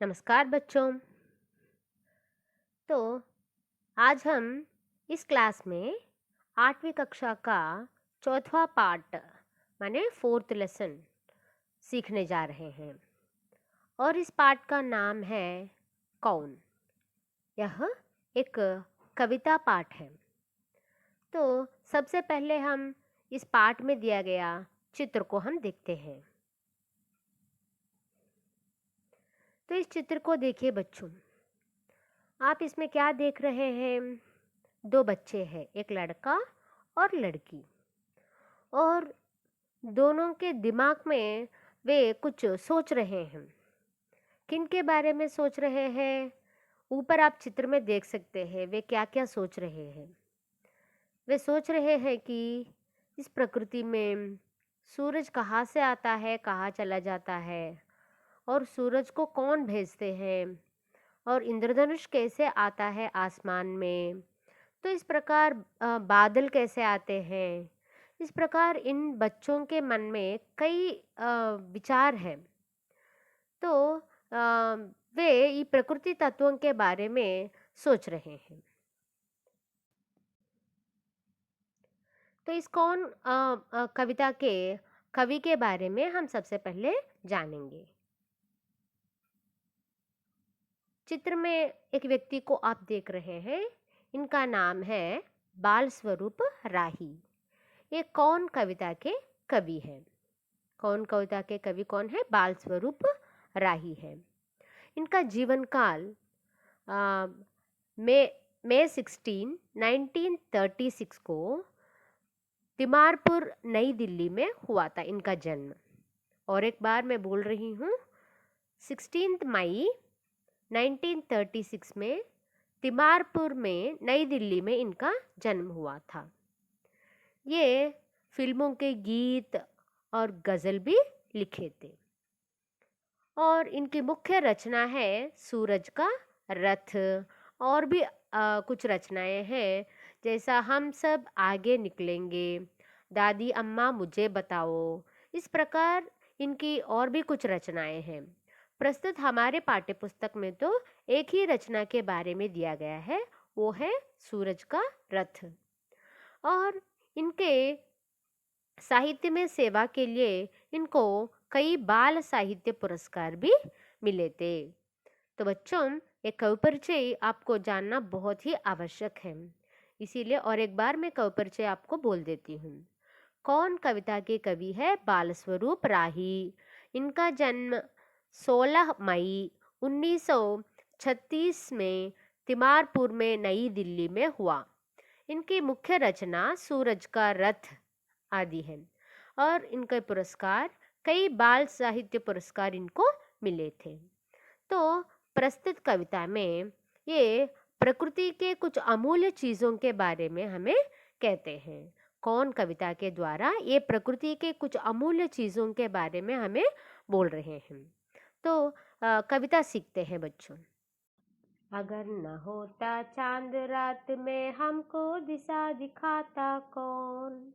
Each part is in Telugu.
नमस्कार बच्चों। तो आज हम इस क्लास में 8वीं कक्षा का चौथा पार्ट माने फोर्थ लेसन सीखने जा रहे हैं और इस पार्ट का नाम है कौन। यह एक कविता पाठ है। तो सबसे पहले हम इस पाठ में दिया गया चित्र को हम देखते हैं। तो इस चित्र को देखिए बच्चों, आप इसमें क्या देख रहे हैं? दो बच्चे हैं, एक लड़का और लड़की, और दोनों के दिमाग में वे कुछ सोच रहे हैं। किन के बारे में सोच रहे हैं? ऊपर आप चित्र में देख सकते हैं वे क्या क्या सोच रहे हैं। वे सोच रहे हैं कि इस प्रकृति में सूरज कहाँ से आता है, कहाँ चला जाता है, और सूरज को कौन भेजते हैं, और इंद्रधनुष कैसे आता है आसमान में। तो इस प्रकार बादल कैसे आते हैं। इस प्रकार इन बच्चों के मन में कई विचार हैं। तो वे ये प्रकृति तत्वों के बारे में सोच रहे हैं। तो इस कौन कविता के कवि के बारे में हम सबसे पहले जानेंगे। चित्र में एक व्यक्ति को आप देख रहे हैं, इनका नाम है बाल स्वरूप राही। ये कौन कविता के कवि हैं? कौन कविता के कवि कौन है? बाल स्वरूप राही है। इनका जीवन काल मई 16, 1936 को तिमारपुर नई दिल्ली में हुआ था इनका जन्म। और एक बार मैं बोल रही हूँ, 16 मई 1936 में तिमारपुर में नई दिल्ली में इनका जन्म हुआ था। ये फिल्मों के गीत और गज़ल भी लिखे थे। और इनकी मुख्य रचना है सूरज का रथ, और भी कुछ रचनाएं हैं, जैसा हम सब आगे निकलेंगे, दादी अम्मा मुझे बताओ। इस प्रकार इनकी और भी कुछ रचनाएं हैं। प्रस्तुत हमारे पाठ्यपुस्तक में तो एक ही रचना के बारे में दिया गया है, वो है सूरज का रथ। और इनके साहित्य में सेवा के लिए इनको कई बाल साहित्य पुरस्कार भी मिले थे। तो बच्चों, एक कवि परिचय आपको जानना बहुत ही आवश्यक है, इसीलिए और एक बार मैं कवि परिचय आपको बोल देती हूँ। कौन कविता के कवि है? बाल स्वरूप राही। इनका जन्म 16 मई 1936 में तिमारपुर में नई दिल्ली में हुआ। इनकी मुख्य रचना सूरज का रथ आदि है, और इनके पुरस्कार कई बाल साहित्य पुरस्कार इनको मिले थे। तो प्रस्तुत कविता में ये प्रकृति के कुछ अमूल्य चीज़ों के बारे में हमें कहते हैं। कौन कविता के द्वारा ये प्रकृति के कुछ अमूल्य चीज़ों के बारे में हमें बोल रहे हैं। तो कविता सीखते हैं बच्चों। अगर न होता चांद रात में हमको दिशा दिखाता कौन।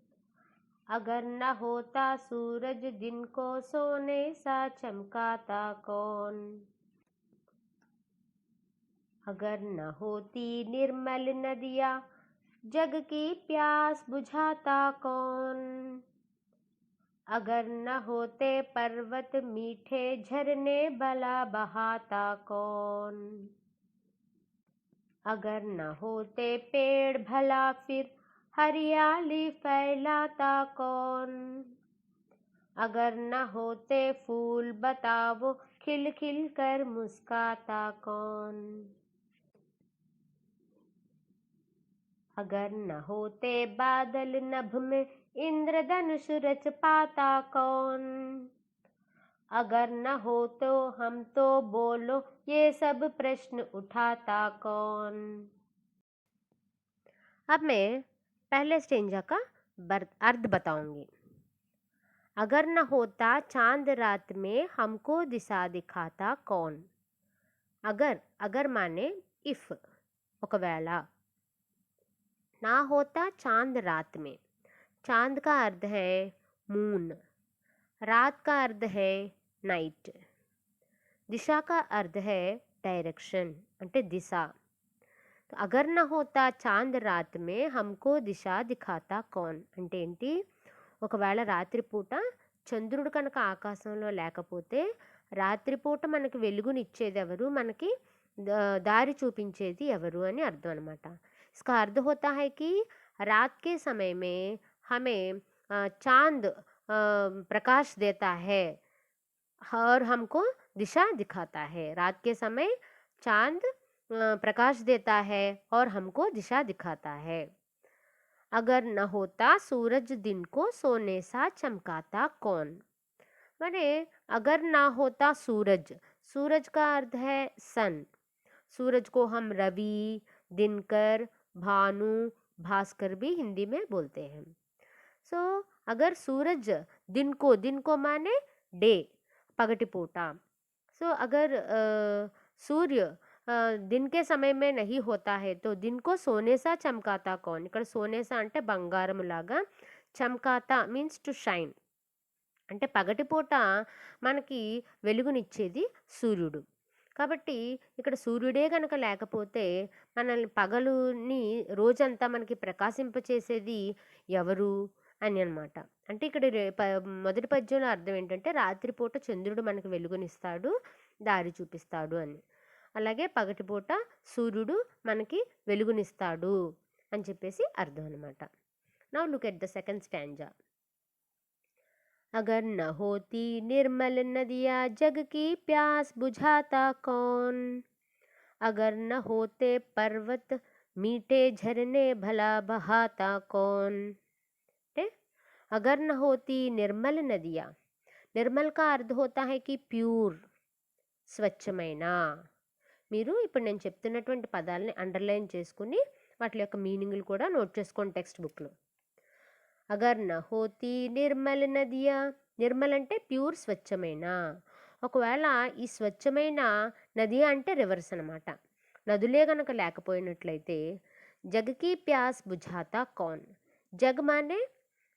अगर न होता सूरज दिन को सोने सा चमकाता कौन। अगर न होती निर्मल नदियाँ जग की प्यास बुझाता कौन। अगर न होते पर्वत मीठे झरने भला बहाता कौन। अगर न होते पेड़ भला फिर हरियाली फैलाता कौन। अगर न होते फूल बताओ खिल खिल कर मुस्काता कौन। अगर न होते बादल नभ में इंद्रधनुष रच पाता कौन। अगर न हो तो हम तो बोलो ये सब प्रश्न उठाता कौन। अब मैं पहले स्टेंजा का अर्थ बताऊंगी। अगर न होता चांद रात में हमको दिशा दिखाता कौन। अगर माने इफ, ఒకవేళ ना होता चांद रात में। चांद का अर्थ है मून, रात का अर्थ है नाइट। दिशा का अर्थ है डायरेक्शन అంటే దిశ. तो अगर न होता చాంద్ రాత్ మే హమ్కో దిశ దిఖాతా కౌన్ అంటే ఏంటి, ఒకవేళ రాత్రిపూట చంద్రుడు కనుక ఆకాశంలో లేకపోతే రాత్రిపూట మనకి వెలుగునిచ్చేది ఎవరు, మనకి దారి చూపించేది ఎవరు అని అర్థం అనమాట. इसका अर्थ होता है कि रात के समय में हमें चांद प्रकाश देता है और हमको दिशा दिखाता है. रात के समय चांद प्रकाश देता है और हमको दिशा दिखाता है. अगर न होता सूरज दिन को सोने सा चमकाता कौन. माने अगर ना होता सूरज, सूरज का अर्थ है सन. सूरज को हम रवि, दिनकर, भानु, भास्कर भी हिंदी में बोलते हैं. सो अगर सूरज दिन को माने डे, పగటిపూట. सो अगर सूर्य दिन के समय में नहीं होता है तो दिन को सोने सा చమకాతా कौन. ఇక్కడ సోనేసా అంటే బంగారం లాగా, చమకాతా మీన్స్ టు షైన్ అంటే పగటిపూట మనకి వెలుగునిచ్చేది సూర్యుడు. కాబట్టి ఇక్కడ సూర్యుడే కనుక లేకపోతే మనల్ని పగలుని రోజంతా మనకి ప్రకాశింపచేసేది ఎవరు అని అనమాట. అంటే ఇక్కడ మొదటి పద్యంలో అర్థం ఏంటంటే రాత్రిపూట చంద్రుడు మనకి వెలుగునిస్తాడు, దారి చూపిస్తాడు అని. అలాగే పగటిపూట సూర్యుడు మనకి వెలుగునిస్తాడు అని చెప్పేసి అర్థం అనమాట. Now look at the second stanza. अगर न होती निर्मल नदियाँ जग की प्यास बुझाता कौन. अगर न होते पर्वत मीठे झरने भला बहाता कौन. अगर न होती निर्मल नदियाँ, निर्मल का अर्थ होता है कि ప్యూర్, స్వచ్ఛమైన. మీరు ఇప్పుడు నేను చెప్తున్నటువంటి పదాలని అండర్లైన్ చేసుకుని వాటి యొక్క మీనింగ్లు కూడా నోట్ చేసుకోండి టెక్స్ట్ బుక్లో. అగర్ న హోతి నిర్మల్ నదియా, నిర్మల్ అంటే ప్యూర్, స్వచ్ఛమైన. ఒకవేళ ఈ స్వచ్ఛమైన నది అంటే రివర్స్ అనమాట. నదులే కనుక లేకపోయినట్లయితే జగ్కి ప్యాస్ బుఝాతా కౌన్. జగ్ మానే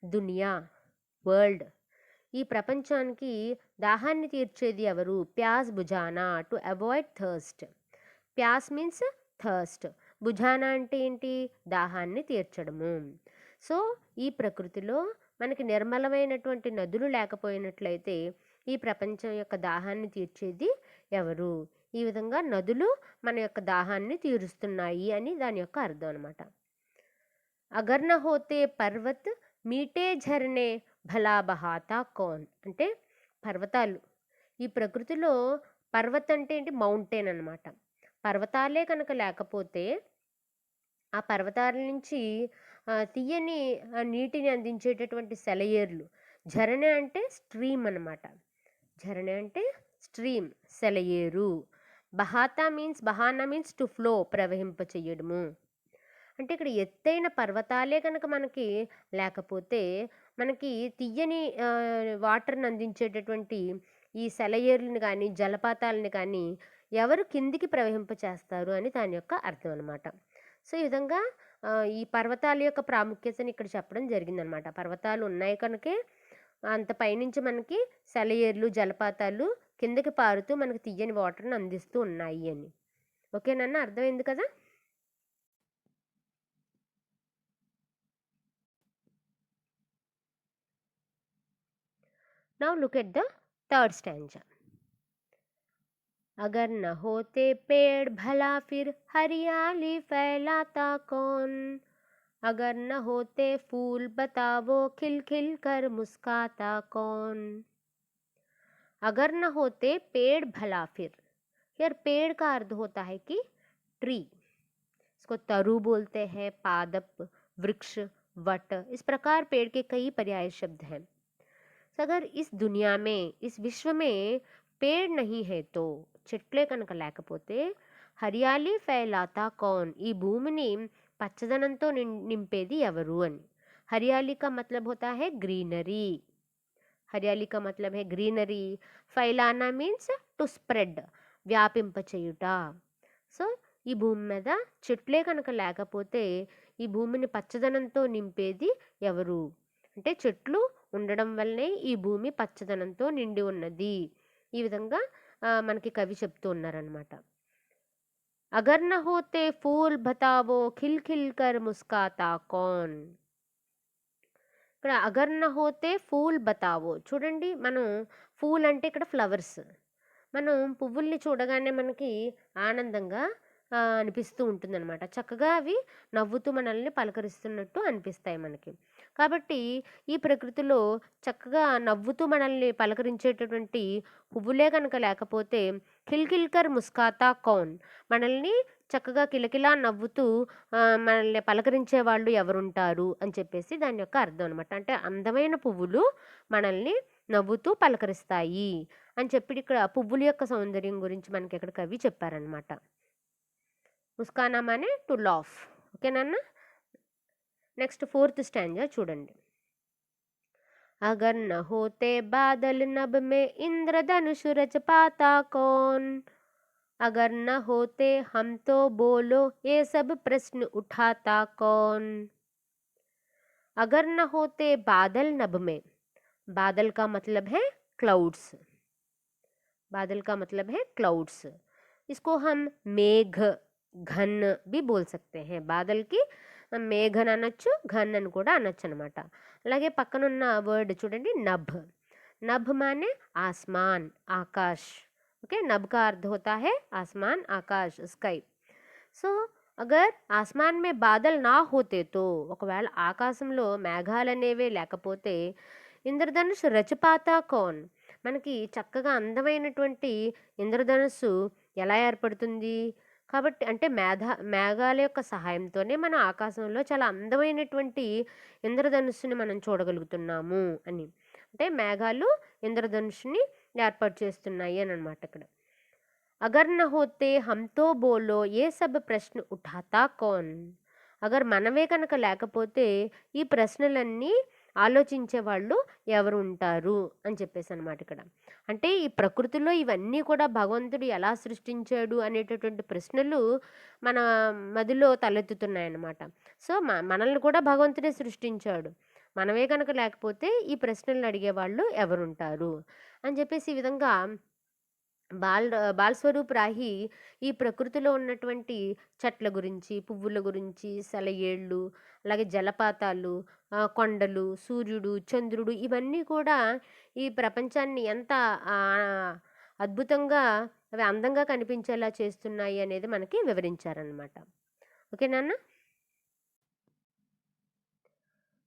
దునియా, వరల్డ్. ఈ ప్రపంచానికి దాహాన్ని తీర్చేది ఎవరు, ప్యాస్ బుజానా, టు అవాయిడ్ థర్స్ట్. ప్యాస్ మీన్స్ థర్స్ట్, బుజానా అంటే ఏంటి, దాహాన్ని తీర్చడము. సో ఈ ప్రకృతిలో మనకి నిర్మలమైనటువంటి నదులు లేకపోయినట్లయితే ఈ ప్రపంచం యొక్క దాహాన్ని తీర్చేది ఎవరు. ఈ విధంగా నదులు మన యొక్క దాహాన్ని తీరుస్తున్నాయి అని దాని యొక్క అర్థం అనమాట. అగర్ న హోతే పర్వత్ మీటే ఝర్నే భలా బహాతా కౌన్ అంటే పర్వతాలు. ఈ ప్రకృతిలో పర్వత్ అంటే ఏంటి, మౌంటైన్ అనమాట. పర్వతాలే కనుక లేకపోతే ఆ పర్వతాల నుంచి తీయని నీటిని అందించేటటువంటి సెలయేర్లు. ఝరణ అంటే స్ట్రీమ్ అనమాట. ఝరణ అంటే స్ట్రీమ్, సెలయేరు. బహాతా మీన్స్, బహానా మీన్స్ టు ఫ్లో, ప్రవహింప చెయ్యడము. అంటే ఇక్కడ ఎత్తైన పర్వతాలే కనుక మనకి లేకపోతే మనకి తీయని వాటర్ని అందించేటటువంటి ఈ సెలయేర్లను కానీ జలపాతాలను కానీ ఎవరు కిందికి ప్రవహింప చేస్తారు అని దాని యొక్క అర్థం అనమాట. సో ఈ విధంగా ఈ పర్వతాల యొక్క ప్రాముఖ్యతని ఇక్కడ చెప్పడం జరిగిందనమాట. పర్వతాలు ఉన్నాయి కనుకే అంత పైనుంచి మనకి సెలయేర్లు, జలపాతాలు కిందకి పారుతూ మనకి తీయని వాటర్ని అందిస్తూ ఉన్నాయి అని. ఓకేనన్నా, అర్థమైంది కదా. Now look at the third stanza. अगर न होते पेड़ भला फिर हरियाली फैलाता कौन. अगर न होते फूल बताओ खिल खिल कर मुस्काता कौन. अगर न होते पेड़ भला फिर, यार पेड़ का अर्थ होता है कि ट्री. इसको तरु बोलते हैं, पादप, वृक्ष, वट. इस प्रकार पेड़ के कई पर्याय शब्द हैं. अगर इस दुनिया में, इस विश्व में पेड़ नहीं है तो, చెట్లే కనుక లేకపోతే హరియాలి ఫైలాతా కౌన్, ఈ భూమిని పచ్చదనంతో నింపేది ఎవరు అని. హరియాలి కా మతలబ్ హోతా హై గ్రీనరీ. హరియాలి కా మతలబ్ హై గ్రీనరీ. ఫైలానా మీన్స్ టు స్ప్రెడ్, వ్యాపింప చేయుట. సో ఈ భూమి మీద చెట్లే కనుక లేకపోతే ఈ భూమిని పచ్చదనంతో నింపేది ఎవరు అంటే చెట్లు ఉండడం వల్లనే ఈ భూమి పచ్చదనంతో నిండి ఉన్నది. ఈ విధంగా మనకి కవి చెప్తూ ఉన్నారనమాట. అగర్ న హోతే ఫూల్ బతావో ఖిల్ ఖిల్ కర్ ముస్కాతా కౌన్. ఇక్కడ అగర్ న హోతే ఫూల్ బతావో, చూడండి మనం ఫూల్ అంటే ఇక్కడ ఫ్లవర్స్. మనం పువ్వుల్ని చూడగానే మనకి ఆనందంగా అనిపిస్తూ ఉంటుందన్నమాట. చక్కగా అవి నవ్వుతూ మనల్ని పలకరిస్తున్నట్టు అనిపిస్తాయి మనకి. కాబట్టి ఈ ప్రకృతిలో చక్కగా నవ్వుతూ మనల్ని పలకరించేటటువంటి పువ్వులే కనుక లేకపోతే కిల్కిల్కర్ ముస్కాతా కౌన్, మనల్ని చక్కగా కిలకిలా నవ్వుతూ మనల్ని పలకరించే వాళ్ళు ఎవరుంటారు అని చెప్పేసి దాని యొక్క అర్థం అనమాట. అంటే అందమైన పువ్వులు మనల్ని నవ్వుతూ పలకరిస్తాయి అని చెప్పి ఇక్కడ పువ్వుల యొక్క సౌందర్యం గురించి మనకి ఇక్కడ కవి చెప్పారనమాట. ముస్కానా మానే టు లాఫ్. ఓకేనా? నెక్స్ట్ 4th స్టాంజా చూడండి. అగర్ న హోతే బాదల్ నబ్ మే ఇంద్రధనుష్ రచ పాతా కౌన్. अगर न होते हम तो बोलो ये सब प्रश्न उठाता कौन. अगर न होते बादल नभ में, बादल का मतलब है क्लाउड्स, बादल का मतलब है क्लाउड्स. इसको हम मेघ घन भी बोल सकते हैं. బాదల్ కి మేఘ అని అనొచ్చు, ఘన్ అని కూడా అనొచ్చు అనమాట. అలాగే పక్కనున్న వర్డ్ చూడండి, నభ్. నభ్ మానే ఆస్మాన్, ఆకాశ్. ओके, नभ का अर्थ होता है आसमान, आकाश, स्काई. సో అగర్ ఆస్మాన్ మే బాదల్ నా హోతే తో, ఒకవేళ ఆకాశంలో మేఘాలనేవే లేకపోతే ఇంద్రధనుష్ రచపాతా కౌన్, మనకి చక్కగా అందమైనటువంటి ఇంద్రధనుస్సు ఎలా ఏర్పడుతుంది. కాబట్టి అంటే మేఘాల యొక్క సహాయంతోనే మన ఆకాశంలో చాలా అందమైనటువంటి ఇంద్రధనుస్సుని మనం చూడగలుగుతున్నాము అని. అంటే మేఘాలు ఇంద్రధనుష్ని ఏర్పాటు చేస్తున్నాయి అని అనమాట ఇక్కడ. అగర్ న హోతే హమ్తో బోలో ఏ సబ్ ప్రశ్న ఉఠాతా కౌన్. అగర్ మనమే కనుక లేకపోతే ఈ ప్రశ్నలన్నీ ఆలోచించే వాళ్ళు ఎవరు ఉంటారు అని చెప్పేసి అనమాట ఇక్కడ. అంటే ఈ ప్రకృతిలో ఇవన్నీ కూడా భగవంతుడు ఎలా సృష్టించాడు అనేటటువంటి ప్రశ్నలు మన మదిలో తలెత్తుతున్నాయన్నమాట. సో మనల్ని కూడా భగవంతుడే సృష్టించాడు, మనమే కనుక లేకపోతే ఈ ప్రశ్నలను అడిగేవాళ్ళు ఎవరుంటారు అని చెప్పేసి ఈ విధంగా బాల్ స్వరూప్ రాహి ఈ ప్రకృతిలో ఉన్నటువంటి చెట్ల గురించి, పువ్వుల గురించి, సెలయేళ్ళు, అలాగే జలపాతాలు, కొండలు, సూర్యుడు, చంద్రుడు, ఇవన్నీ కూడా ఈ ప్రపంచాన్ని ఎంత అద్భుతంగా అవి అందంగా కనిపించేలా చేస్తున్నాయి అనేది మనకి వివరించారనమాట. ఓకేనా?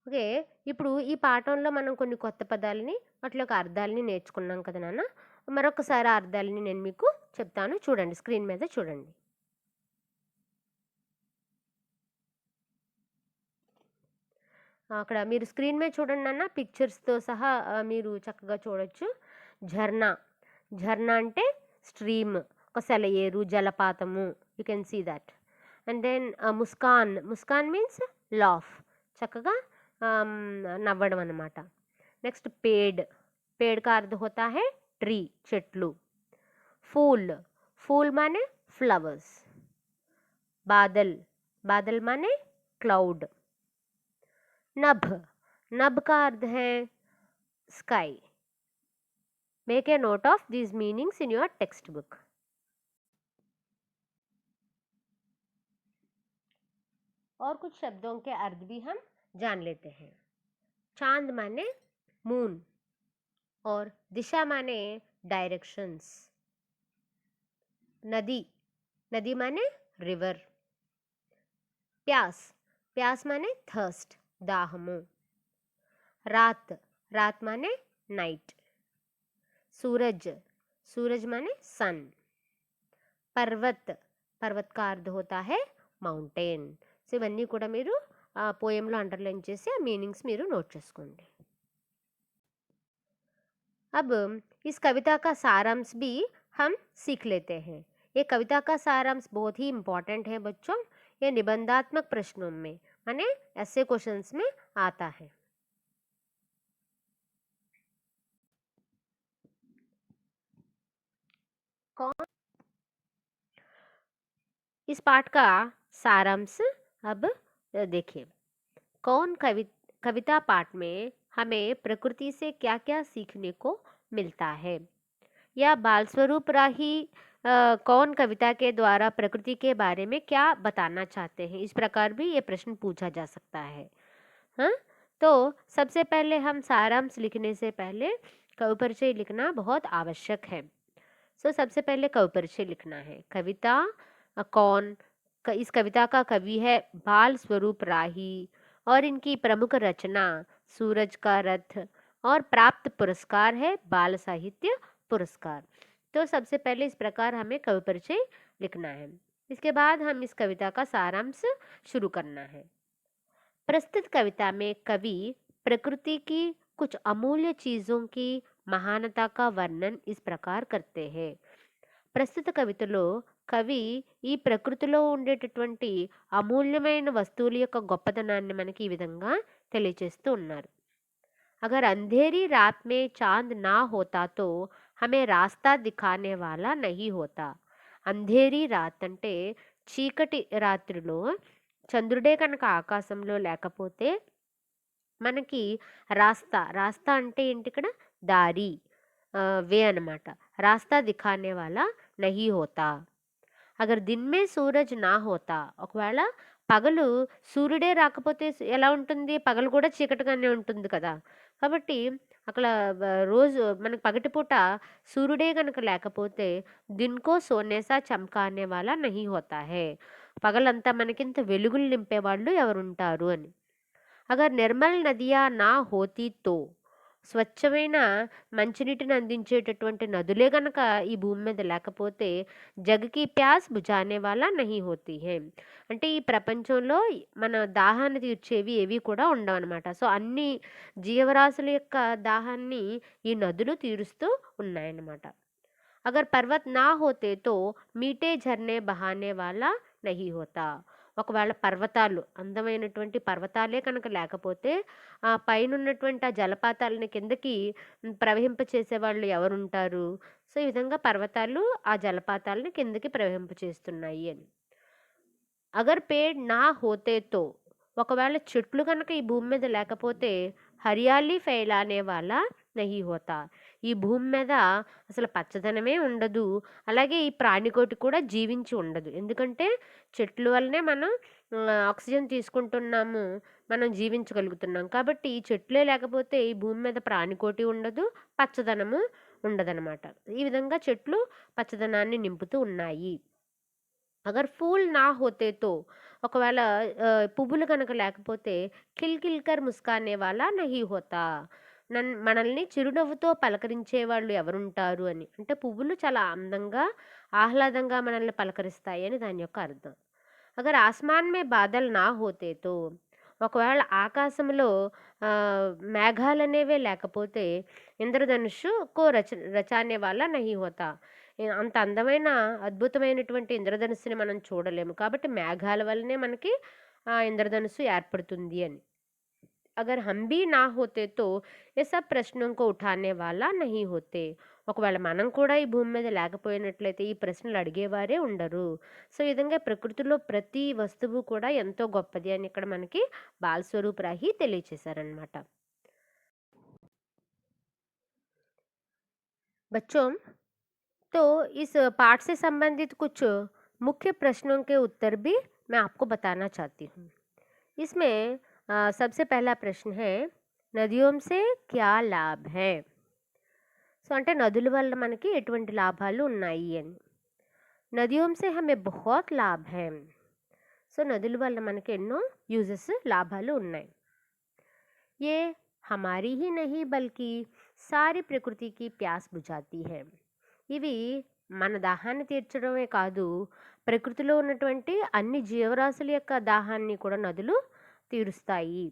ఓకే, ఇప్పుడు ఈ పాఠంలో మనం కొన్ని కొత్త పదాలని వాటి యొక్క అర్థాలని నేర్చుకున్నాం కదా నాన్న. మరొకసారి ఆ అర్థాలని నేను మీకు చెప్తాను, చూడండి, స్క్రీన్ మీద చూడండి. అక్కడ మీరు స్క్రీన్ మీద చూడండి నాన్న, పిక్చర్స్తో సహా మీరు చక్కగా చూడొచ్చు. ఝర్నా, ఝర్నా అంటే స్ట్రీమ్, ఒక సెలయేరు, జలపాతము, you can see that. And then ముస్కాన్, ముస్కాన్ మీన్స్ లాఫ్, చక్కగా నవ్వడం అన్నమాట. నెక్స్ట్ పేడ్, पेड़ का अर्थ होता है ट्री, చెట్లు. फूल, फूल माने फ्लावर्स. बादल, बादल माने क्लाउड. नभ, नभ का अर्थ है sky. Make a note of these meanings in your text book. और कुछ शब्दों के अर्थ भी हम जान लेते हैं. चांद माने मून और दिशा माने डायरेक्शंस. नदी, नदी माने रिवर. प्यास, प्यास माने थर्स्ट, दाहमु. रात, रात माने नाइट. सूरज, सूरज माने सन. पर्वत, पर्वत का अर्थ होता है మౌంటైన్. సో ఇవన్నీ కూడా మీరు ఆ పోయంలో అండర్లైన్ చేసి ఆ మీనింగ్స్ మీరు నోట్ చేసుకోండి. अब इस कविता का सारांश भी हम सीख लेते हैं. ये कविता का सारांश बहुत ही इम्पोर्टेंट है बच्चों. ये निबंधात्मक प्रश्नों में माने ऐसे क्वेश्चंस में आता है. कौन इस पाठ का सारांश अब देखिए. कौन कविता पाठ में हमें प्रकृति से क्या क्या सीखने को मिलता है. या बाल स्वरूप राही कौन कविता के द्वारा प्रकृति के बारे में क्या बताना चाहते हैं, इस प्रकार भी ये प्रश्न पूछा जा सकता है। हाँ, तो सबसे पहले हम सारांश लिखने से पहले कवि परिचय लिखना बहुत आवश्यक है। सबसे पहले कवि परिचय लिखना है। कविता कौन, इस कविता का कवि है बाल स्वरूप राही और इनकी प्रमुख रचना सूरज का रथ और प्राप्त पुरस्कार है बाल साहित्य पुरस्कार। तो सबसे पहले इस प्रकार हमें कवि परिचय लिखना है। इसके बाद हम इस कविता का सारांश शुरू करना है। प्रस्तुत कविता में कवि प्रकृति की कुछ अमूल्य चीजों की महानता का वर्णन इस प्रकार करते हैं। ప్రస్తుత కవితలో కవి ఈ ప్రకృతిలో ఉండేటటువంటి అమూల్యమైన వస్తువుల యొక్క గొప్పతనాన్ని మనకి ఈ విధంగా తెలియచేస్తూ ఉన్నారు. అగర్ అంధేరీ రాత్ మే చాంద్ నా హోతా తో హమే రాస్తా దిఖానే వాలా నహీ హోతా. అంధేరీ రాత్ అంటే చీకటి రాత్రిలో చంద్రుడే కనుక ఆకాశంలో లేకపోతే మనకి రాస్తా, రాస్తా అంటే ఏంటి ఇక్కడ దారి, వే అనమాట. రాస్తా దిఖానే వాలా నహీ హోతా. అగర్ దిన్ మే సూరజ్ నా హోతా, ఒకవేళ పగలు సూర్యుడే రాకపోతే ఎలా ఉంటుంది, పగలు కూడా చీకటిగానే ఉంటుంది కదా. కాబట్టి అక్కడ రోజు మనకు పగటిపూట సూర్యుడే కనుక లేకపోతే దిన్కో సోనేసా చమ్కానే వాలా నహీ హోతా హే, పగలంతా మనకింత వెలుగులు నింపేవాళ్ళు ఎవరుంటారు అని. అగర్ నిర్మల్ నదియా నా హోతీ తో, స్వచ్ఛమైన మంచినీటిని అందించేటటువంటి నదులే గనక ఈ భూమి మీద లేకపోతే జగ్కి ప్యాస్ బుజానే వాలా నహీ హోతీ హే, అంటే ఈ ప్రపంచంలో మన దాహాన్ని తీర్చేవి ఏవి కూడా ఉండవన్నమాట. సో అన్ని జీవరాశుల యొక్క దాహాన్ని ఈ నదులు తీరుస్తూ ఉన్నాయన్నమాట. అగర్ పర్వత్ నా హోతే తో మీటే ఝర్నే బహానే వాలా నహీ హోతా, ఒకవేళ పర్వతాలు అందమైనటువంటి పర్వతాలే కనుక లేకపోతే ఆ పైనున్నటువంటి ఆ జలపాతాలని కిందకి ప్రవహింపచేసే వాళ్ళు ఎవరుంటారు. సో ఈ విధంగా పర్వతాలు ఆ జలపాతాలని కిందకి ప్రవహింపచేస్తున్నాయి అని. అగర్ పేడ్ నా హోతే తో, ఒకవేళ చెట్లు కనుక ఈ భూమి మీద లేకపోతే హరియాలి ఫైలానే వాలా నహీ హోతా, ఈ భూమి మీద అసలు పచ్చదనమే ఉండదు, అలాగే ఈ ప్రాణికోటి కూడా జీవించి ఉండదు. ఎందుకంటే చెట్ల వల్లనే మనం ఆక్సిజన్ తీసుకుంటున్నాము, మనం జీవించగలుగుతున్నాం. కాబట్టి ఈ చెట్లే లేకపోతే ఈ భూమి మీద ప్రాణికోటి ఉండదు, పచ్చదనము ఉండదనమాట. ఈ విధంగా చెట్లు పచ్చదనాన్ని నింపుతూ ఉన్నాయి. అగర్ ఫూల్ నా హోతే తో, ఒకవేళ పువ్వులు కనుక లేకపోతే కిల్కిల్కర్ ముస్కానే వాలా నహీ హోతా, మనల్ని చిరునవ్వుతో పలకరించే వాళ్ళు ఎవరుంటారు అని. అంటే పువ్వులు చాలా అందంగా ఆహ్లాదంగా మనల్ని పలకరిస్తాయి అని దాని యొక్క అర్థం. అగర్ ఆస్మాన్ మే బాదల్ నా హోతే తో, ఒకవేళ ఆకాశంలో మేఘాలనేవే లేకపోతే ఇంద్రధనుషు కో రచానే వాలా నహీ హోతా, అంత అందమైన అద్భుతమైనటువంటి ఇంద్రధనుస్సుని మనం చూడలేము. కాబట్టి మేఘాల వల్లనే మనకి ఆ ఇంద్రధనుస్సు ఏర్పడుతుంది అని. అగర్ హమ్ భీ నా హోతే తో ఏ సబ్ ప్రశ్నోं को उठाने वाला नहीं होते, ఒకవేళ మనం కూడా ఈ భూమి మీద లేకపోయినట్లయితే ఈ ప్రశ్నలు అడిగేవారే ఉండరు. సో ఈ విధంగా ప్రకృతిలో ప్రతి వస్తువు కూడా ఎంతో గొప్పది అని ఇక్కడ మనకి బాల్ స్వరూప్ రాహి తెలియచేశారనమాట. बच्चों, तो इस पाठ से संबंधित कुछ मुख्य प्रश्नों के उत्तर भी मैं आपको बताना चाहती हूँ. इसमें सबसे पहला प्रश्न है, नदियों से क्या लाभ है. సో అంటే నదుల వల్ల మనకి ఎటువంటి లాభాలు ఉన్నాయి అని. నదియోం సే హమే బహుత్ లాభ్ హై. సో నదుల వల్ల మనకి ఎన్నో యూజెస్, లాభాలు ఉన్నాయి. ये हमारी ही नहीं बल्कि सारी प्रकृति की प्यास बुझाती है. ఇవి మన దాహాన్ని తీర్చడమే కాదు, ప్రకృతిలో ఉన్నటువంటి అన్ని జీవరాశుల యొక్క దాహాన్ని కూడా నదులు తీరుస్తాయి.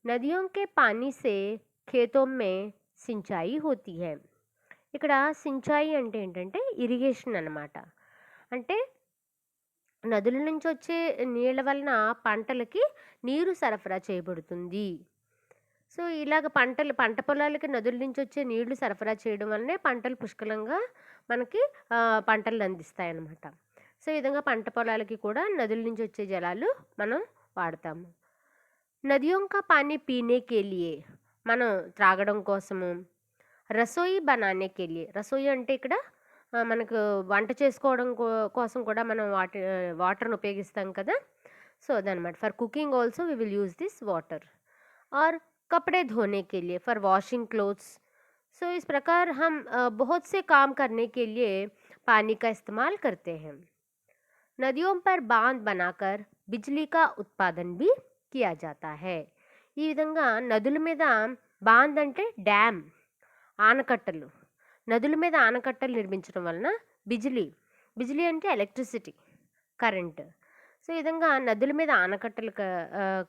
నదియోं के पानी से खेतों में సించాయి హోతీ హై. ఇక్కడ సించాయి అంటే ఏంటంటే ఇరిగేషన్ అన్నమాట. అంటే నదుల నుంచి వచ్చే నీళ్ళ వలన పంటలకి నీరు సరఫరా చేయబడుతుంది. సో ఇలాగ పంట పొలాలకి నదుల నుంచి వచ్చే నీళ్లు సరఫరా చేయడం వల్లనే పంటలు పుష్కలంగా మనకి పంటలను అందిస్తాయి అన్నమాట. సో ఈ విధంగా పంట పొలాలకి కూడా నదుల నుంచి వచ్చే జలాలు మనం వాడతాము. నదియోं का पानी पीने के लिए, మనం త్రాగడం కోసము, రసోయి బనానే కే లియే, రసోయి అంటే ఇక్కడ మనకు వంట చేసుకోవడం కోసం కూడా మనం వాటర్‌ని ఉపయోగిస్తాం కదా! సో, అదనమాట. For cooking also we will use this water और कपड़े धोने के लिए फॉर वॉशिंग क्लोथ्स। सो इस प्रकार हम बहुत से काम करने के लिए पानी का इस्तेमाल करते हैं। नदियों पर बांध बनाकर बिजली का उत्पादन भी किया जाता है। ఈ విధంగా నదుల మీద బాంద్ అంటే డ్యామ్, ఆనకట్టలు. నదుల మీద ఆనకట్టలు నిర్మించడం వలన బిజిలీ, బిజిలీ అంటే ఎలక్ట్రిసిటీ, కరెంట్. సో, ఈ విధంగా నదుల మీద ఆనకట్టలు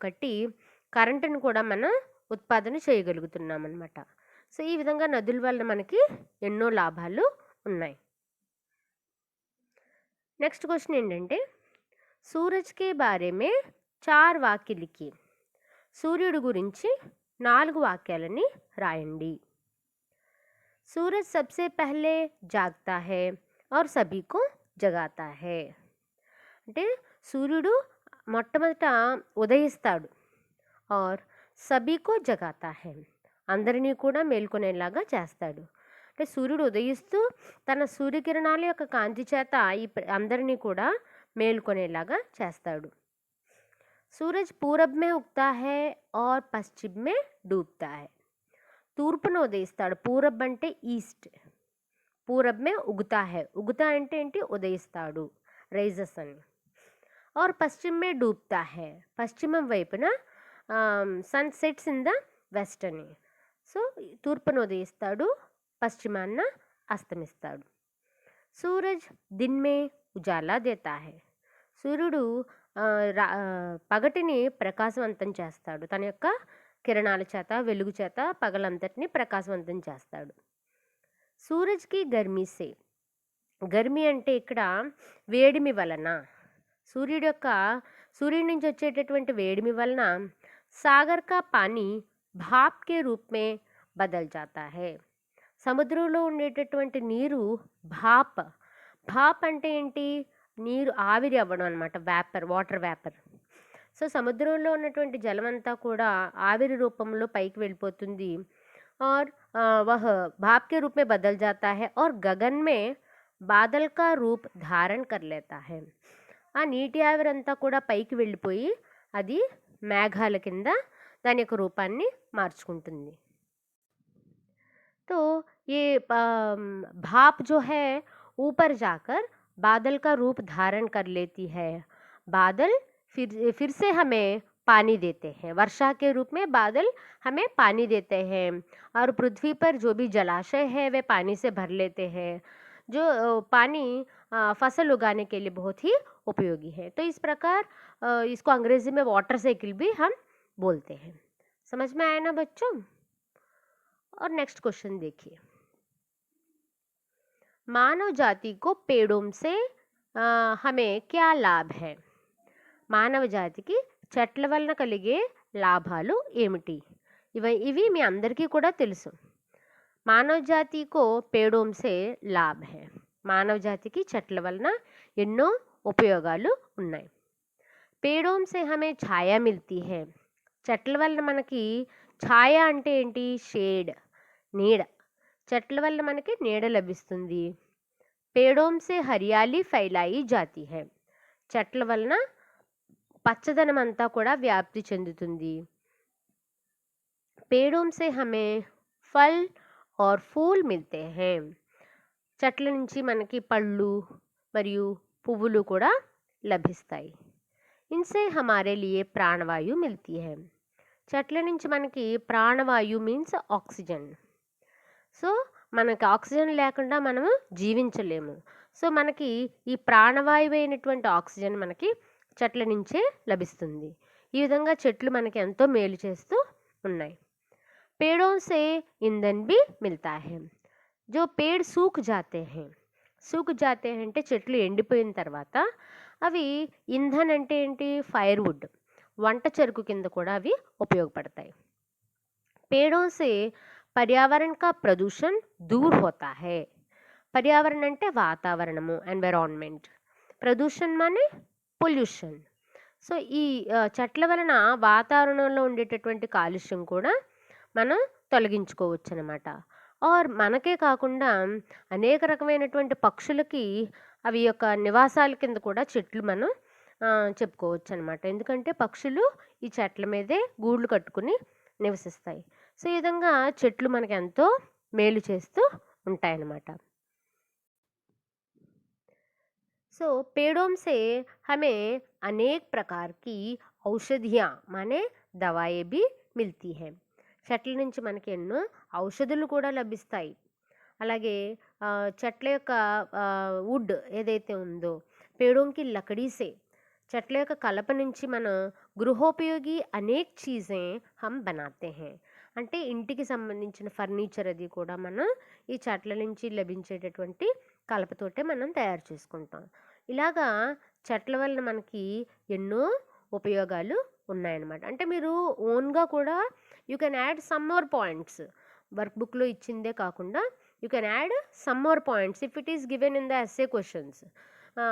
కట్టి కరెంటును కూడా మనం ఉత్పాదన చేయగలుగుతున్నామనమాట. సో, ఈ విధంగా నదుల వలన మనకి ఎన్నో లాభాలు ఉన్నాయి. నెక్స్ట్ క్వశ్చన్ ఏంటంటే, సూరజ్ కే బారే మే 4 వాక్య లిఖిए. సూర్యుడు గురించి 4 వాక్యాలని రాయండి. सूरज सबसे पहले जागता है और सभी को जगाता है. అంటే సూర్యుడు మొట్టమొదట ఉదయిస్తాడు और सभी को जगाता है, అందరినీ కూడా మేల్కొనేలాగా చేస్తాడు. అంటే సూర్యుడు ఉదయిస్తూ తన సూర్యకిరణాల యొక్క కాంతి చేత అందరినీ కూడా మేల్కొనేలాగా చేస్తాడు. सूरज पूरब में उगता है और पश्चिम में डूबता है. తూర్పున ఉదయిస్తాడు. పూరబ్ అంటే ఈస్ట్, పూరబ్ మే ఉగుతా హై, ఉగుతా అంటే ఏంటి ఉదయిస్తాడు, రైజెస్ అని. और పశ్చిమ మే డూబ్తా హై, పశ్చిమం వైపున sun sets in the west అని. సో, తూర్పున ఉదయిస్తాడు, పశ్చిమాన్న అస్తమిస్తాడు. సూరజ్ దిన్ మే ఉజాలా దేతా హై, సూర్యుడు పగటిని ప్రకాశవంతం చేస్తాడు, తన యొక్క కిరణాల చేత, వెలుగు చేత పగలంతటిని ప్రకాశవంతం చేస్తాడు. సూరజ్కి గర్మీ సే, గర్మీ అంటే ఇక్కడ వేడిమి వలన, సూర్యుడి నుంచి వచ్చేటటువంటి వేడిమి వలన సాగర్ కా పానీ భాప్ కే రూప్ మే బదల్ జాతా హై, సముద్రంలో ఉండేటటువంటి నీరు భాప్, భాప్ అంటే ఏంటి, నీరు ఆవిరి అవ్వడం అనమాట, వేపర్, వాటర్ వేపర్. సో, సముద్రంలో ఉన్నటువంటి జలమంతా కూడా ఆవిరి రూపంలో పైకి వెళ్ళిపోతుంది. और वह भाप के रूप में बदल जाता है और गगन में బాదల్ కా రూప్ ధారణ కర్ లేతా హై. ఆ నీటి ఆవిరంతా కూడా పైకి వెళ్ళిపోయి అది మేఘాల కింద దాని యొక్క రూపాన్ని మార్చుకుంటుంది. तो ये भाप जो है ऊपर जाकर बादल का रूप धारण कर लेती है. बादल फिर से हमें पानी देते हैं, वर्षा के रूप में बादल हमें पानी देते हैं और पृथ्वी पर जो भी जलाशय है वे पानी से भर लेते हैं. जो पानी फसल उगाने के लिए बहुत ही उपयोगी है. तो इस प्रकार इसको अंग्रेजी में वाटर साइकिल भी हम बोलते हैं. समझ में आया ना बच्चों? और नेक्स्ट क्वेश्चन देखिए, मानव जाति को पेड़ों से हमें क्या लाभ है. మానవ జాతికి చెట్ల వలన కలిగే లాభాలు ఏమిటి? ఇవి మీ అందరికీ కూడా తెలుసు. మానవ జాతికో పేడోం సే లాభ్ హై, మానవ జాతికి చెట్ల వలన ఎన్నో ఉపయోగాలు ఉన్నాయి. పేడోం సే హమే ఛాయ మిల్తీ హై, చెట్ల వలన మనకి ఛాయ అంటే ఏంటి, షేడ్, నీడ, చెట్ల వలన మనకి నీడ లభిస్తుంది. పేడోం సే హరియాలి ఫైలాయి జాతి హై, చెట్ల వలన పచ్చదనం అంతా కూడా వ్యాప్తి చెందుతుంది. పేడోం సే హమే ఫల్ और फूल मिलते हैं, చెట్ల నుంచి మనకి పళ్ళు మరియు పువ్వులు కూడా లభిస్తాయి. ఇన్సే హమారే లియే ప్రాణవాయు మిల్తీ హై, చెట్ల నుంచి మనకి ప్రాణవాయు మీన్స్ ఆక్సిజన్. సో, మనకి ఆక్సిజన్ లేకుండా మనము జీవించలేము. సో, మనకి ఈ ప్రాణవాయువు అయినటువంటి ఆక్సిజన్ మనకి చెట్ల నుంచే లభిస్తుంది. ఈ విధంగా చెట్లు మనకి ఎంతో మేలు చేస్తూ ఉన్నాయి. पेड़ों से ईंधन भी मिलता है. जो पेड़ सूख जाते हैं అంటే చెట్లు ఎండిపోయిన తర్వాత అవి ఇంధన్ అంటే ఏంటి, ఫైర్వుడ్, వంట చెరుకు కింద కూడా అవి ఉపయోగపడతాయి. पेड़ों से पर्यावरण का प्रदूषण दूर होता है. పర్యావరణం అంటే వాతావరణము, ఎన్విరాన్మెంట్, ప్రదూషణ మానే పొల్యూషన్. సో, ఈ చెట్ల వలన వాతావరణంలో ఉండేటటువంటి కాలుష్యం కూడా మనం తొలగించుకోవచ్చు అనమాట. మనకే కాకుండా అనేక రకమైనటువంటి పక్షులకి అవి యొక్క నివాసాల కింద కూడా చెట్లు మనం చెప్పుకోవచ్చు అనమాట. ఎందుకంటే పక్షులు ఈ చెట్ల మీదే గూళ్ళు కట్టుకుని నివసిస్తాయి. సో ఈ విధంగా చెట్లు మనకి ఎంతో మేలు చేస్తూ ఉంటాయన్నమాట. सो पेड़ों से हमें अनेक प्रकार की औषधियाँ माने दवाएं भी मिलती हैं. చెట్ల నుంచి మనకి ఎన్నో ఔషధులు కూడా లభిస్తాయి. అలాగే చెట్ల యొక్క వుడ్ ఏదైతే ఉందో పేడోంకి లకడీ చెట్ల యొక్క కలప నుంచి మనం గృహోపయోగి అనేక చీజే హమ్ బనాతే హే. అంటే ఇంటికి సంబంధించిన ఫర్నిచర్ అది కూడా మనం ఈ చెట్ల నుంచి లభించేటటువంటి కలపతోటే మనం తయారు చేసుకుంటాం. ఇలాగా చెట్ల వలన మనకి ఎన్నో ఉపయోగాలు ఉన్నాయన్నమాట. అంటే మీరు ఓన్గా కూడా you can add some more points. Work బుక్లో ఇచ్చిందే కాకుండా you can add some more points if it is given in the essay questions.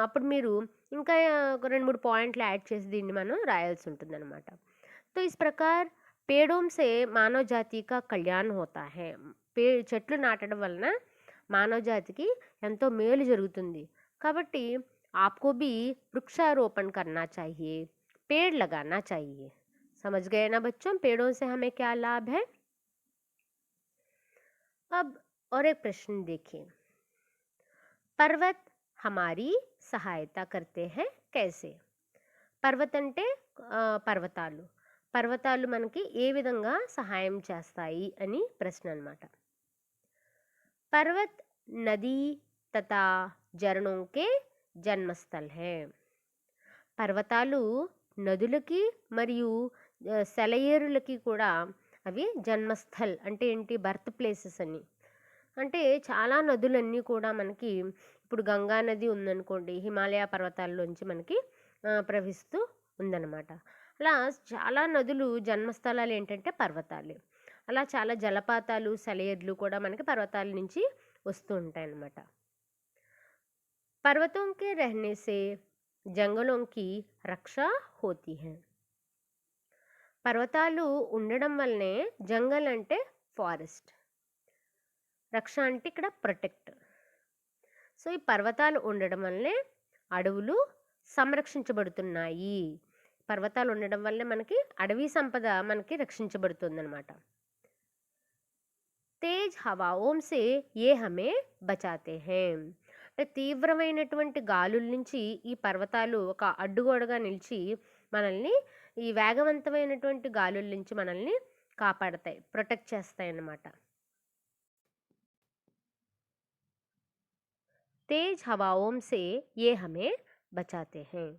అప్పుడు మీరు ఇంకా ఒక 2-3 పాయింట్లు యాడ్ చేసి దీన్ని మనం రాయాల్సి ఉంటుందన్నమాట. तो इस प्रकार पेड़ों से మానవ జాతి కా కళ్యాణ్ హోతా హై. చెట్లు నాటడం వలన మానవ జాతికి ఎంతో మేలు జరుగుతుంది. కాబట్టి आपको भी वृक्षारोपण करना चाहिए, पेड़ लगाना चाहिए. समझ गए ना बच्चों, पेड़ों से हमें क्या लाभ है. अब और एक प्रश्न देखिए. पर्वत हमारी सहायता करते हैं कैसे. पर्वत అంటే పర్వతాలు. పర్వతాలు మనకి ఏ విధంగా సహాయం చేస్తాయి అని ప్రశ్న అన్నమాట. पर्वत नदी तथा झरनों के జన్మస్థల్ హే. పర్వతాలు నదులకి మరియు సెలయేరులకి కూడా అవి జన్మస్థల్ అంటే ఏంటి, బర్త్ ప్లేసెస్ అని. అంటే చాలా నదులన్నీ కూడా మనకి ఇప్పుడు గంగా నది ఉందనుకోండి, హిమాలయ పర్వతాల్లోంచి మనకి ప్రవహిస్తూ ఉందన్నమాట. అలా చాలా నదులు జన్మస్థలాలు ఏంటంటే పర్వతాలే. అలా చాలా జలపాతాలు సెలయేర్లు కూడా మనకి పర్వతాల నుంచి వస్తూ ఉంటాయి అన్నమాట. पर्वतों के रहने से जंगलों की रक्षा होती है. పర్వతాలు ఉండడం వల్లనే జంగల్ అంటే ఫారెస్ట్, రక్ష అంటే ఇక్కడ ప్రొటెక్ట్. సో ఈ పర్వతాలు ఉండడం వల్లనే అడవులు సంరక్షించబడుతున్నాయి. పర్వతాలు ఉండడం వల్లనే మనకి అడవి సంపద మనకి రక్షించబడుతుందన్నమాట. తేజ్ హవాओं से ये हमें बचाते हैं. తీవ్రమైనటువంటి గాలుల నుంచి ఈ పర్వతాలు ఒక అడ్డుగోడగా నిలిచి మనల్ని ఈ వేగవంతమైనటువంటి గాలుల నుంచి మనల్ని కాపాడతాయి, ప్రొటెక్ట్ చేస్తాయి అన్నమాట. తేజ్ హవాओं से ये हमें बचाते हैं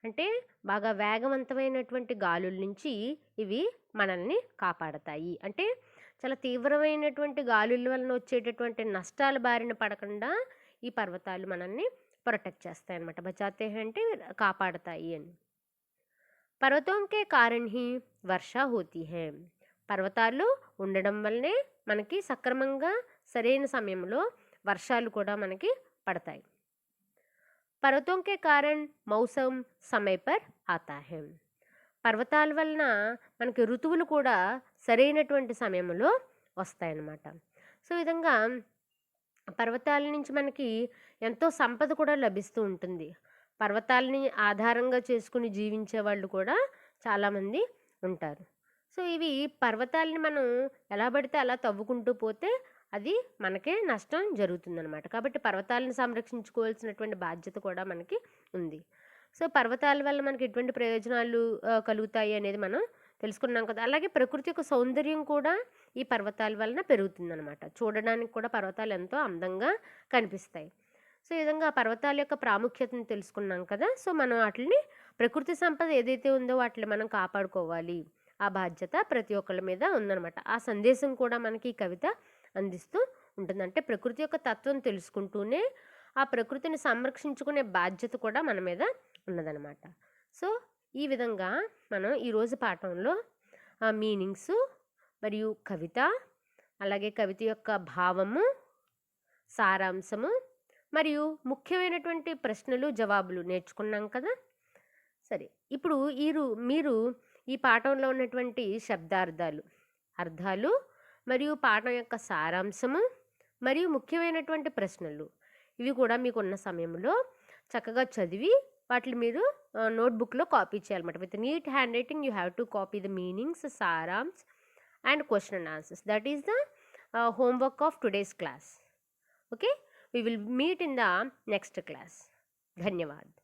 అంటే బాగా వేగవంతమైనటువంటి గాలుల నుంచి ఇవి మనల్ని కాపాడతాయి. అంటే చాలా తీవ్రమైనటువంటి గాలుల వలన వచ్చేటటువంటి నష్టాల బారిన పడకుండా ఈ పర్వతాలు మనల్ని ప్రొటెక్ట్ చేస్తాయి అన్నమాట. బచాతే హై అంటే కాపాడతాయి అని. పర్వతం కే కారణ్ హీ వర్ష హోతీ హై. పర్వతాలు ఉండడం వల్లనే మనకి సక్రమంగా సరైన సమయంలో వర్షాలు కూడా మనకి పడతాయి. పర్వతం కే కారణ్ మౌసం సమయ పర్ ఆతా హై. పర్వతాల వలన మనకి ఋతువులు కూడా సరైనటువంటి సమయంలో వస్తాయన్నమాట. సో ఈ విధంగా పర్వతాల నుంచి మనకి ఎంతో సంపద కూడా లభిస్తూ ఉంటుంది. పర్వతాలని ఆధారంగా చేసుకుని జీవించే వాళ్ళు కూడా చాలామంది ఉంటారు. సో ఇవి పర్వతాలని మనం ఎలా పడితే అలా తవ్వుకుంటూ పోతే అది మనకే నష్టం జరుగుతుందన్నమాట. కాబట్టి పర్వతాలను సంరక్షించుకోవాల్సినటువంటి బాధ్యత కూడా మనకి ఉంది. సో పర్వతాల వల్ల మనకి ఎటువంటి ప్రయోజనాలు కలుగుతాయి అనేది మనం తెలుసుకున్నాం కదా. అలాగే ప్రకృతి యొక్క సౌందర్యం కూడా ఈ పర్వతాల వలన పెరుగుతుందన్నమాట. చూడడానికి కూడా పర్వతాలు ఎంతో అందంగా కనిపిస్తాయి. సో ఈ విధంగా పర్వతాల యొక్క ప్రాముఖ్యతను తెలుసుకున్నాం కదా. సో మనం వాటిని ప్రకృతి సంపద ఏదైతే ఉందో వాటిని మనం కాపాడుకోవాలి, ఆ బాధ్యత ప్రతి ఒక్కళ్ళ మీద ఉందన్నమాట. ఆ సందేశం కూడా మనకి ఈ కవిత అందిస్తూ ఉంటుంది. అంటే ప్రకృతి యొక్క తత్వం తెలుసుకుంటూనే ఆ ప్రకృతిని సంరక్షించుకునే బాధ్యత కూడా మన మీద ఉన్నదన్నమాట. సో ఈ విధంగా మనం ఈరోజు పాఠంలో మీనింగ్స్ మరియు కవిత, అలాగే కవిత యొక్క భావము, సారాంశము మరియు ముఖ్యమైనటువంటి ప్రశ్నలు జవాబులు నేర్చుకున్నాం కదా. సరే, ఇప్పుడు మీరు ఈ పాఠంలో ఉన్నటువంటి శబ్దార్థాలు, అర్థాలు మరియు పాఠం యొక్క సారాంశము మరియు ముఖ్యమైనటువంటి ప్రశ్నలు ఇవి కూడా మీకున్న సమయంలో చక్కగా చదివి వాటిని మీరు నోట్బుక్లో కాపీ చేయాలన్నమాట. With neat handwriting you have to copy the meanings, సారాంశ్ and question and answers. That is the homework of today's class. Okay, we will meet in the next class. Dhanyavad.